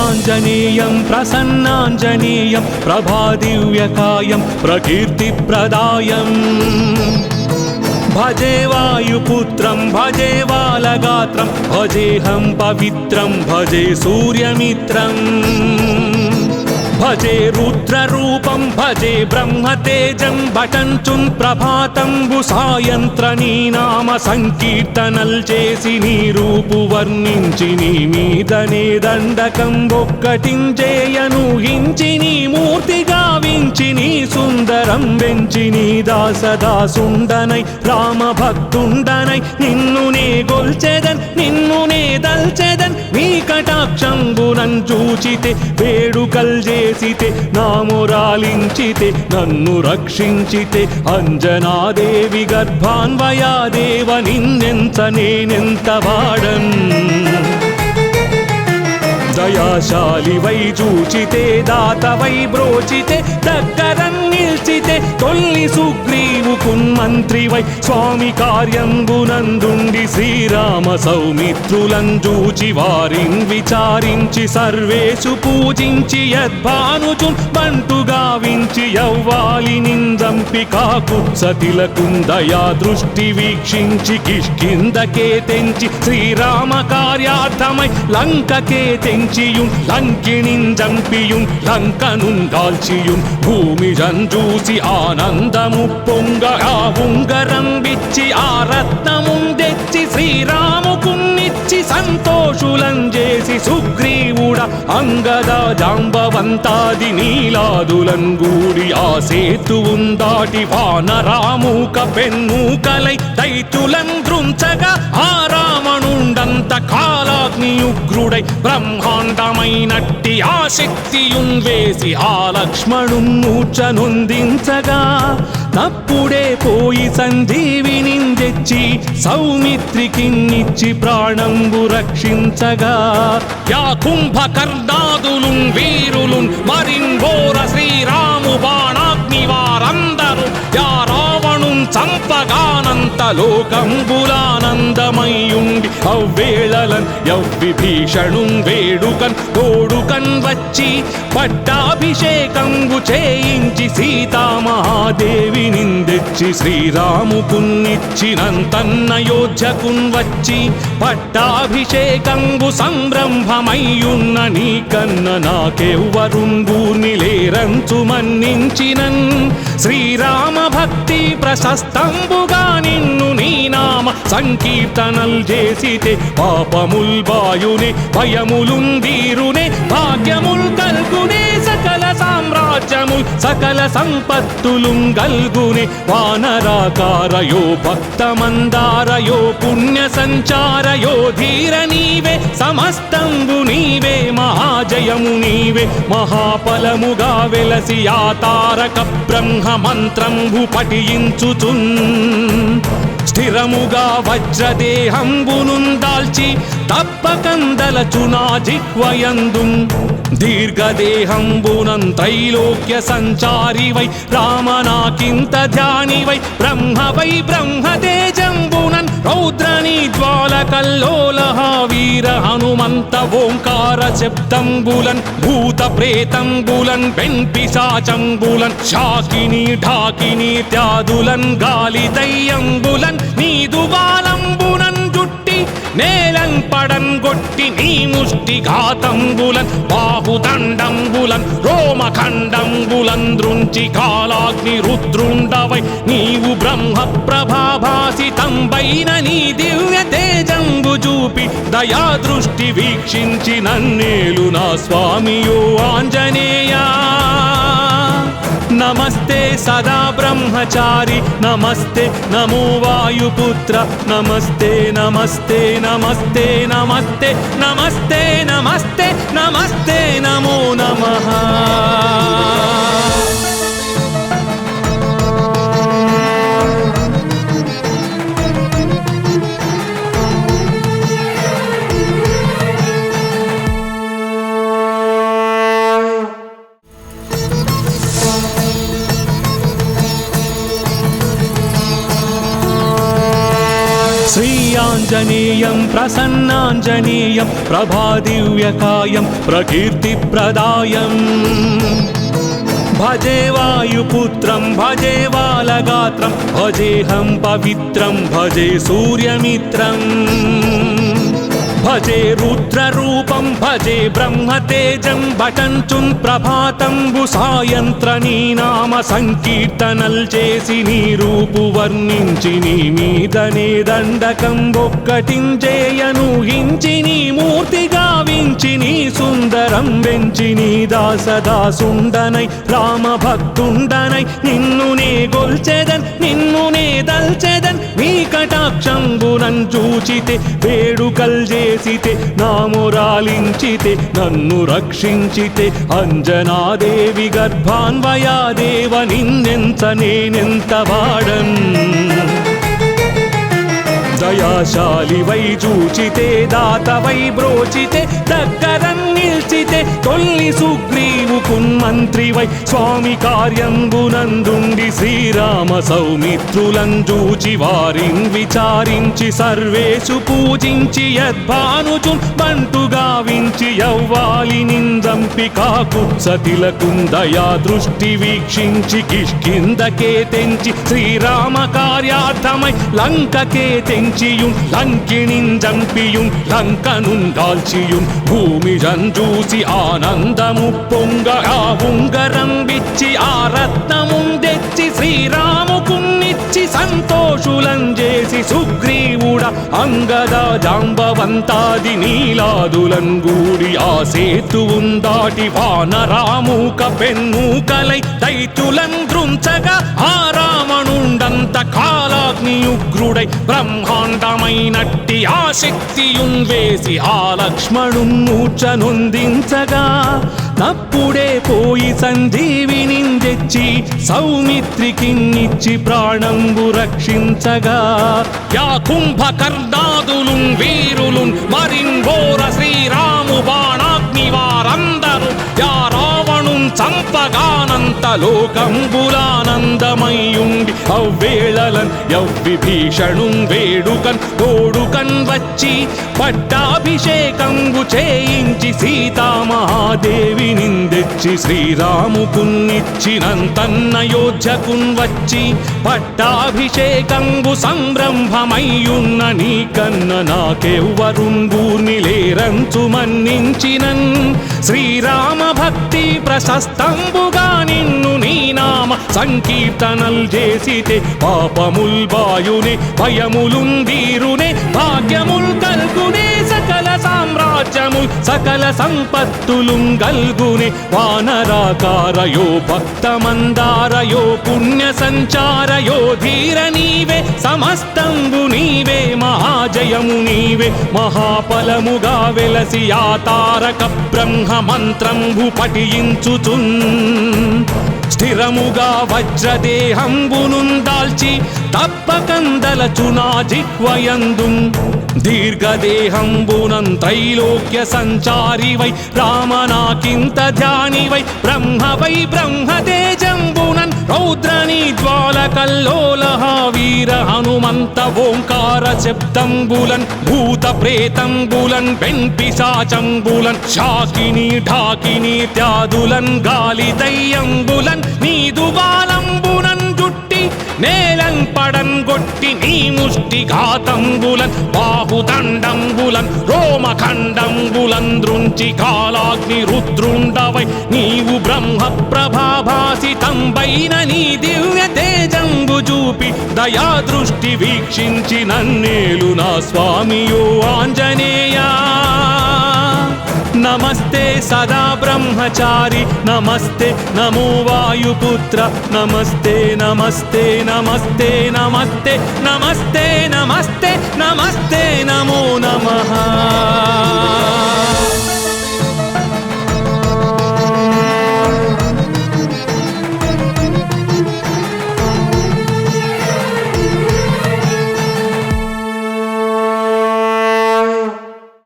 प्रसन्नाञ्जनेयं प्रसन्नाञ्जनेयं प्रभादिव्यकायं प्रकीर्तिप्रदायम् भजे वायुपुत्रं भजे बालगात्रं भजेऽहं पवित्रं भजे सूर्यमित्रम् भजे रुद्ररूपं भजे ब्रह्मतेजं भटञ्चुं प्रभातं सायंत्रनी नाम संकीर्तनल చేసి నీ రూపు వర్ణించి నీ మీదనే దండకం ఒక్కటించేయను హించి నీ మూర్తి గావించి నీ సుందరం వెంచి నీ దాసదాసుండనై రామ భక్తుండనై నిన్ను నే గొల్చెదన్ నిన్ను నే దల్చెదన్ నీ కటాక్షంబునన్ చూచితే వేడుకల్ చేసితే నామురాలించితే నన్ను రక్షించితే అంజనాదేవి గర్భాన్వయాదేవ నిన్నెంత నేనెంత వాడన్ దయాశాలివై చూచితే దాతవై బ్రోచితే దగ్గరన్ నిల్చితే తొల్లి సుగ్రీవుకున్ మంత్రివై స్వామి కార్యంబునందుండి శ్రీరామ సౌమిత్రులం చూచి వారిన్ విచారించి సర్వేషు పూజించి యద్భానుచున్ బంటుగా వించి యవ్వాలి నిందంపి కాకు సతిలకున్ దయా దృష్టి వీక్షించి కిష్కిందకే తెంచి శ్రీరామ కార్యార్థమై లంకకే తెంచి లంకిణిన్ జంపియుం లంకనున్ కాల్చియుం భూమి జంజూసి ఆనందము పొంగ ఆ ఉంగరం విచ్చి ఆ రత్నమున్ తెచ్చి శ్రీరాముకున్నిచ్చి సంతోషులం చేసి సుగ్రీవుడ అంగద జాంబవంతాది నీలాదులం గూడి ఆ సేతువున్ దాటి వానరామూక పెన్మూకలై దైత్యులం దృంచగా ఆ రావణుండంత కాలాగ్నియుగ్రుడై బ్రహ్మాండమైనట్టి ఆ శక్తియున్ వేసి ఆ లక్ష్మణున్ మూర్ఛనొందించగా తప్పుడే పోయి సంజీవిని తెచ్చి సౌమిత్రికిన్నిచ్చి ప్రాణంబు రక్షించగా యా కుంభకర్ణాదులున్ వీరులున్ మరింఘోర శ్రీరాము బాణాగ్ని వారందరూ యా రావణున్ చంపగానంత లోకంబులానందమయ్యుండి అవ్వేళలన్ యవ్విభీషణున్ వేడుకన్ తోడుకన్ వచ్చి పట్టాభిషేకంబు చేయించి సీతామహాదేవి నిందెచ్చి శ్రీరాముకున్నిచ్చినంతన్నయోధ్యకున్ వచ్చి పట్టాభిషేకంబు సంరంభమయ్యున్న నీకన్న నాకెవ్వరున్ గూర్ని లేరంచు మన్నించినన్ శ్రీరామ భక్తి ప్రశస్తంబుగా నిన్ను నీ నామ సంకీర్తనల్ చేసితే పాపముల్ బాయునే భయములున్ దీరునే భాగ్యముల్ కల్గునే సకల సామ్రాజ్యముల్ సకల సంపత్తులుం గల్గునే వానరాకారయో భక్తమందారయో పుణ్య సంచారయో ధీర నీవే సమస్తంబు నీవే మహాజయము నీవే మహాఫలముగా వెలసి ఆ తారక బ్రహ్మ మంత్రంబు పఠించుచున్ స్థిరముగా వజ్రదేహంబునున్ దాల్చి తప్పకందలచునా జిహ్వయందుం దీర్ఘదేహంబునం త్రైలోక్య సంచారివై రామనాకింత ధ్యానివై బ్రహ్మవై బ్రహ్మతేజంబునన్ రౌద్రనీ జ్వాలకల్లోలహ వీర హనుమంత ఓంకార శబ్దంబులన్ భూత ప్రేతంబులన్ పెన్పిశాచంబులన్ శాకిని ఢాకిని త్యాదులన్ గాలి దయ్యంబులన్ నీదు బాలంబునన్ జుట్టి నేలన్ పడన్ గొట్టి నీ ముష్టి ఘాతంబులన్ బాహుదండంబులన్ రోమఖండంబులన్ దృంచి కాలాగ్ని రుద్రుండవై నీవు బ్రహ్మ ప్రభాభాసితంబైన నీ దివ్య తేజంబు చూపి దయా దృష్టి వీక్షించి నన్నేలు నా స్వామియో ఆంజనేయా నమస్తే సదా బ్రహ్మచారి నమస్తే నమో వాయుపుత్ర నమస్తే నమస్తే నమస్తే నమస్తే నమస్తే నమస్తే నమస్తే నమో నమః श्रीयाञ्जनेयं प्रसन्नाञ्जनेयं प्रभादिव्यकायं प्रकीर्तिप्रदायम् भजे वायुपुत्रं भजे बालगात्रं भजेऽहं पवित्रं भजे सूर्यमित्रम् भजे रुद्ररूपं भजे ब्रह्मतेजं बटञ्चुन् प्रभाతంబు సాయంత్ర నీ నామ సంకీర్తనల్ చేసి నీ రూపు వర్ణించి నీ మీదనే దండకం ఒక్కటించేయను హించి నీ మూర్తి గావించి నీ సుందరం వెంచి నీ దాసదాసుండనై రామ భక్తుండనై నిన్ను నే గొల్చెదన్ నిన్ను నే దల్చెదన్ నీ కటాక్షంబునన్ చూచితే వేడుకల్ చేసితే నామురాలించితే నన్ను రక్షించితే అంజనాదేవి గర్భాన్వయాదేవ నిన్నెంత నేనెంత వాడన్ దయాశాలి వై చూచితే దాత వై బ్రోచితే దగ్గరన్ నిల్చితే తొల్లి సుగ్రీవుకున్ మంత్రి వై స్వామి కార్యంబునందుండి శ్రీరామ సౌమిత్రులను చూచి వారిన్ విచారించి సర్వేషు పూజించి యద్భానుజున్ బంటు గావించి యవ్వాలి నిందంపి కాకుత్సతిలకున్ దయా దృష్టి వీక్షించి కిష్కిందకే తెంచి శ్రీరామ కార్యార్థమై లంకకే తెంచియుం లంకిణిన్ జంపియుం లంకనున్ గాల్చియుం భూమి జంజూసి ఆనందము పొంగ ఆ ఉంగరం విచ్చి ఆ రత్నముం తెచ్చి శ్రీరాముకున్నిచ్చి సంతోషులం చేసి సుగ్రీవుడ అంగద జాంబవంతాది నీలాదులం గూడి ఆ సేతువుం దాటి వానరామూక పెన్మూకలై దైత్యులం దృంచగా ఆ రావణుండంత కాలాగ్నియుగ్రుడై బ్రహ్మాండమైనట్టి ఆ శక్తియున్ వేసి ఆ లక్ష్మణున్ మూర్ఛనొందించగా నప్పుడే పోయి సంజీవిని తెచ్చి సౌమిత్రికిన్నిచ్చి ప్రాణంబు రక్షించగా యా కుంభకర్ణాదులున్ వీరులున్ మరిన్ఘోర శ్రీరాము బాణాగ్ని వారందరూ యా రావణున్ చంపగానంత లోకంబులానందమయ్యుండి అవ్వేళలన్ యవ్విభీషణున్ వేడుకన్ తోడుకన్ వచ్చి పట్టాభిషేకంబు చేయించి సీతామహాదేవి నిందెచ్చి శ్రీరాముకున్నిచ్చినంతన్నయోధ్యకున్ వచ్చి పట్టాభిషేకంబు సంరంభమయ్యున్న నీకన్న నాకెవ్వరుంగూర్ని లేరంచు మన్నించినన్ శ్రీరామ భక్తి ప్రశస్తంబుగా నిన్ను నీ నామ సంకీర్తనల్ చేసితే పాపముల్ బాయునే భయములుందీరునే భాగ్యముల్ కల్గునే సకల సామ్రాజ్యముల్ సకల సంపత్తులుం గల్గునే వానరాకారయో భక్తమందారయో పుణ్య సంచారయో ధీర నీవే సమస్తంబు నీవే మహాజయము నీవే మహాఫలముగా వెలసి ఆ తారక బ్రహ్మ మంత్రంబు పఠించుచున్ స్థిరముగా వజ్రదేహంబునున్ దాల్చి తప్పకందలచునా జిహ్వయందు దీర్ఘదేహంబునం త్రైలోక్య సంచారి వై రామనాకింత ధ్యాని వై బ్రహ్మ వై బ్రహ్మతేజంబునన్ రౌద్రనీ జ్వాల కల్లోలహ వీర హనుమంత ఓంకార శబ్దంబులన్ భూత ప్రేతంబులన్ వెంపిశాచంబులన్ శాకిని ఢాకిని త్యాదులన్ గాలి దయ్యంబులన్ నీదు బాలంబునన్ జుట్టి నేలం పడన్ గొట్టి నీ ముష్టి ఘాతంబులన్ బాహుదండంబులన్ రోమఖండంబులన్ దృంచి కాలాగ్ని రుద్రుండవై నీవు బ్రహ్మ ప్రభాభాసితంబైన నీ దివ్య తేజంబు చూపి దయా దృష్టి వీక్షించి నన్నేలు నా స్వామియో ఆంజనేయా నమస్తే సదా బ్రహ్మచారి నమస్తే నమో వాయుపుత్ర నమస్తే నమస్తే నమస్తే నమస్తే నమస్తే నమస్తే నమస్తే నమో నమః